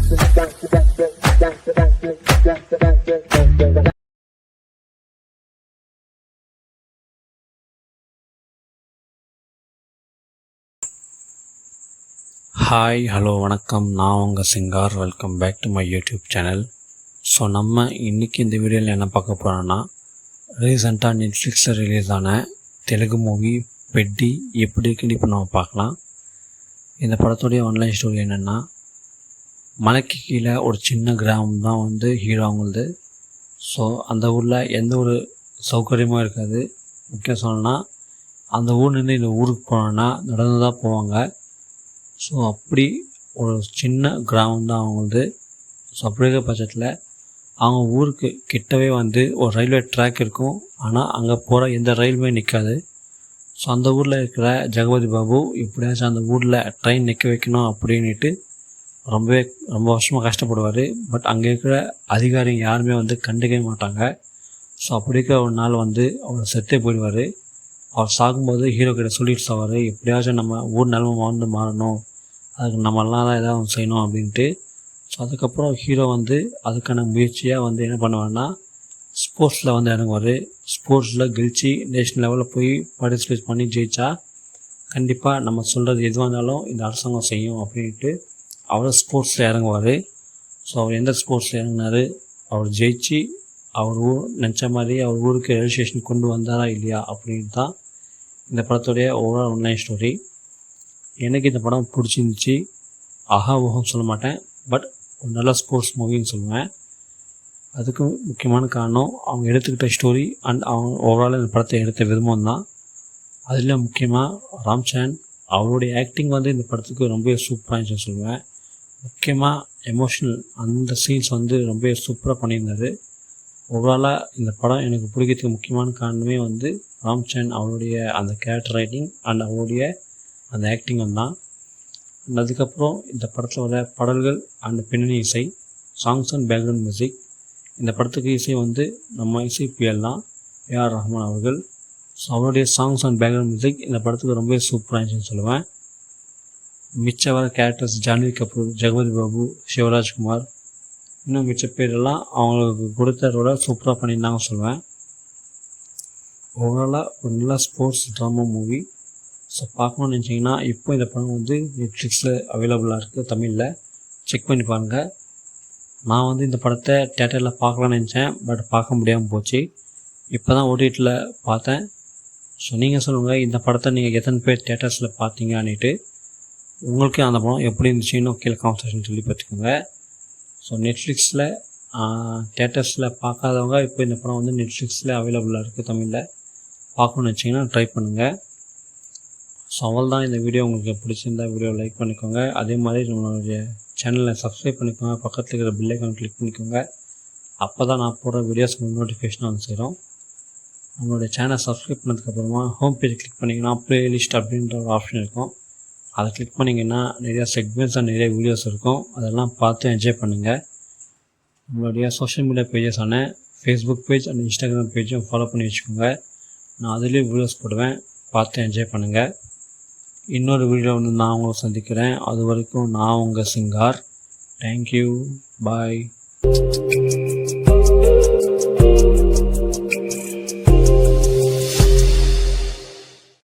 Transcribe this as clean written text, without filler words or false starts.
Hi hello வணக்கம், நான் உங்கள் Singar. Welcome back to my YouTube channel. So நம்ம இன்றைக்கி இந்த வீடியோவில் என்ன பார்க்க போகிறோன்னா, ரீசெண்டாக நெட்ஃப்ளிக்ஸில் ரிலீஸ் ஆன தெலுங்கு மூவி பெட்டி எப்படி இருக்குன்னு இப்போ நம்ம பார்க்கலாம். இந்த படத்துடைய ஆன்லைன் ஸ்டோரி என்னென்னா, மலைக்கு கீழே ஒரு சின்ன கிராமம் தான் வந்து ஹீரோ அவங்களது. ஸோ அந்த ஊரில் எந்த ஒரு சௌகரியமும் இருக்காது. முக்கியம் சொல்லணும்னா, அந்த ஊர்லேருந்து இந்த ஊருக்கு போனோன்னா நடந்து தான் போவாங்க. ஸோ அப்படி ஒரு சின்ன கிராமம் தான் அவங்களது. ஸோ அப்படி இருக்க பட்சத்தில் அவங்க ஊருக்கு கிட்டவே வந்து ஒரு ரயில்வே ட்ராக் இருக்கும். ஆனால் அங்கே போகிற எந்த ரயிலுமே நிற்காது. ஸோ அந்த ஊரில் இருக்கிற ஜெகபதி பாபு எப்படியாச்சும் அந்த ஊரில் ட்ரெயின் நிற்க வைக்கணும் அப்படின்ட்டு ரொம்ப வருஷமாக கஷ்டப்படுவார். பட் அங்கே இருக்கிற அதிகாரிங்க யாருமே வந்து கண்டுக்கவே மாட்டாங்க. ஸோ அப்படி இருக்கிற ஒரு நாள் வந்து அவர் செத்தே போயிடுவார். அவர் சாகும்போது ஹீரோ கிட்ட சொல்லிட்டு சாவார், எப்படியாச்சும் நம்ம ஊர் நிலமை வந்து மாறணும், அதுக்கு நம்மளாம் தான் ஏதாவது செய்யணும் அப்படின்ட்டு. ஸோ அதுக்கப்புறம் ஹீரோ வந்து அதுக்கான முயற்சியாக வந்து என்ன பண்ணுவார்னா, ஸ்போர்ட்ஸில் வந்து இறங்குவார். ஸ்போர்ட்ஸில் கெலிச்சு நேஷ்னல் லெவலில் போய் பார்ட்டிசிபேட் பண்ணி ஜெயித்தா கண்டிப்பாக நம்ம சொல்கிறது எதுவாக இருந்தாலும் இந்த அரசாங்கம் செய்யும் அப்படின்ட்டு அவர் ஸ்போர்ட்ஸில் இறங்குவார். ஸோ அவர் எந்த ஸ்போர்ட்ஸில் இறங்கினார், அவர் ஜெயிச்சு அவர் ஊர் நினச்ச மாதிரி அவர் ஊருக்கு ரெஜிஸ்ட்ரேஷன் கொண்டு வந்தாரா இல்லையா அப்படின்னு தான் இந்த படத்துடைய ஓவரால் ஆன்லைன் ஸ்டோரி. எனக்கு இந்த படம் பிடிச்சிருந்துச்சி. ஊகம் சொல்ல மாட்டேன், பட் ஒரு நல்ல ஸ்போர்ட்ஸ் மூவின்னு சொல்லுவேன். அதுக்கு முக்கியமான காரணம் அவங்க எடுத்துக்கிட்ட ஸ்டோரி அண்ட் அவங்க ஓவரால் இந்த படத்தை எடுத்த விரும்பம் தான். அதில் முக்கியமாக ராம் சரண் அவருடைய ஆக்டிங் வந்து இந்த படத்துக்கு ரொம்ப சூப்பராக இருந்துச்சுன்னு சொல்லுவேன். முக்கியமாக எமோஷ்னல் அந்த சீன்ஸ் வந்து ரொம்ப சூப்பராக பண்ணியிருந்தார். ஓவராலாக இந்த படம் எனக்கு பிடிக்கிறதுக்கு முக்கியமான காரணமே வந்து ராம் சரண் அவருடைய அந்த கேரக்டர் ரைட்டிங் அண்ட் அவருடைய அந்த ஆக்டிங்கும் தான். அதுக்கப்புறம் இந்த படத்தில் வர பாடல்கள் அண்ட் பின்னணி இசை, சாங்ஸ் அண்ட் பேக்ரவுண்ட் மியூசிக். இந்த படத்துக்கு இசை வந்து நம்ம இசைப்பியல் தான், ஏஆர் ரஹ்மான் அவர்கள். ஸோ அவருடைய சாங்ஸ் அண்ட் பேக்ரவுண்ட் மியூசிக் இந்த படத்துக்கு ரொம்ப சூப்பராக இருந்துச்சுன்னு சொல்லுவேன். மிச்ச வர கேரக்டர்ஸ் ஜான்வி கபூர், ஜெகபதி பாபு, சிவராஜ்குமார், இன்னும் மிச்ச பேரெல்லாம் அவங்களுக்கு கொடுத்த ரோலை சூப்பராக பண்ணியிருந்தாங்க சொல்லுவேன். ஓவராலாக ஒரு நல்ல ஸ்போர்ட்ஸ் ட்ராமா மூவி. ஸோ பார்க்கணுன்னு நினச்சிங்கன்னா இப்போ இந்த படம் வந்து நெட்ஃப்ளிக்ஸில் அவைலபிளாக இருக்குது, தமிழில். செக் பண்ணி பாருங்கள். நான் வந்து இந்த படத்தை தேட்டரில் பார்க்கலான்னு நினச்சேன், பட் பார்க்க முடியாமல் போச்சு. இப்போ தான் ஓடிடியில் பார்த்தேன். ஸோ நீங்கள் சொல்லுங்கள், இந்த படத்தை நீங்கள் எத்தனை பேர் தேட்டர்ஸில் பார்த்தீங்கன்னுட்டு. உங்களுக்கு அந்த படம் எப்படி இருந்துச்சுன்னு கீழே காமெண்ட் செக்ஷன் சொல்லி பார்த்துக்கோங்க. ஸோ நெட்ஃப்ளிக்ஸில் தேட்டர்ஸில் பார்க்காதவங்க இப்போ இந்த படம் வந்து நெட்ஃப்ளிக்ஸில் அவைலபிளாக இருக்குது, தமிழில். பார்க்கணுன்னு வச்சிங்கன்னா ட்ரை பண்ணுங்கள். ஸோ அவள் தான் இந்த வீடியோ உங்களுக்கு பிடிச்சிருந்தா வீடியோ லைக் பண்ணிக்கோங்க. அதே மாதிரி நம்மளுடைய சேனலை சப்ஸ்கிரைப் பண்ணிக்கோங்க. பக்கத்தில் இருக்கிற பெல் ஐக்கான் கிளிக் பண்ணிக்கோங்க. அப்போ தான் நான் போடுற வீடியோஸ் நோட்டிஃபிகேஷன் வந்து சேரும். நம்மளுடைய சேனலை சப்ஸ்கிரைப் பண்ணதுக்கப்புறமா ஹோம் பேஜ் கிளிக் பண்ணிங்கன்னா ப்ளேலிஸ்ட் அப்படின்ற ஒரு ஆப்ஷன் இருக்கும். அதை கிளிக் பண்ணிங்கன்னா நிறையா செக்மெண்ட்ஸ் அண்ட் நிறைய வீடியோஸ் இருக்கும். அதெல்லாம் பார்த்து என்ஜாய் பண்ணுங்கள். நம்மளுடைய சோஷியல் மீடியா பேஜஸான ஃபேஸ்புக் பேஜ் அண்ட் இன்ஸ்டாகிராம் பேஜும் ஃபாலோ பண்ணி வச்சுக்கோங்க. நான் அதுலேயும் வீடியோஸ் போடுவேன், பார்த்து என்ஜாய் பண்ணுங்கள். இன்னொரு வீடியோ வந்து நான் உங்களை சந்திக்கிறேன். அது வரைக்கும் நான் உங்கள் சிங்கார். தேங்க்யூ, பாய்.